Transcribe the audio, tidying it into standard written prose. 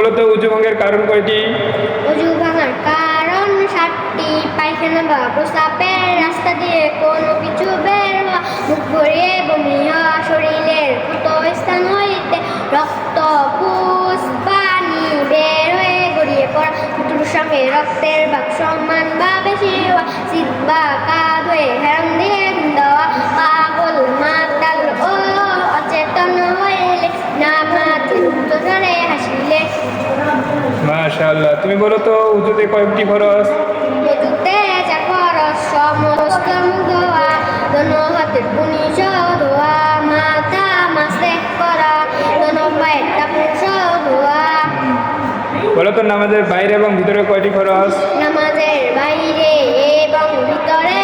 বলো তো উজু ভঙ্গের কারণ কয়টি? অজু ভাঙার কারণ 7টি। পায়খানা বা প্রস্রাবের রাস্তা দিয়ে কোনো কিছু বের হওয়া, মুখ ভরিয়ে বমি হওয়া, শরীরের ক্ষত স্থান হইতে রক্ত পুষ পানি বের হয়ে গড়িয়ে পড়া, মৃত্যুর সঙ্গে রক্তের ভাগ সমান বা বেশি হওয়া, শীত বা কাঁধ হয়ে হেরাম দিয়ে দেওয়া, পাগল মাতাল ও অচেতন হইলে, নামাজ ধরে হাসিলে। মাশাআল্লাহ। তুমি বলো তো উজুতে কয়েকটি ফরজ? অজুতে 4 ফরজ, সমস্ত মুখ ধোয়া, দোনো হাতের কুনি সহ ধোয়া, মাথা মাসেক করা, দোনো পায়ের টাকুন সহ ধোয়া। বলো তো নামাজের বাইরে এবং ভিতরে কয়টি ফরজ? নামাজের বাইরে এবং ভিতরে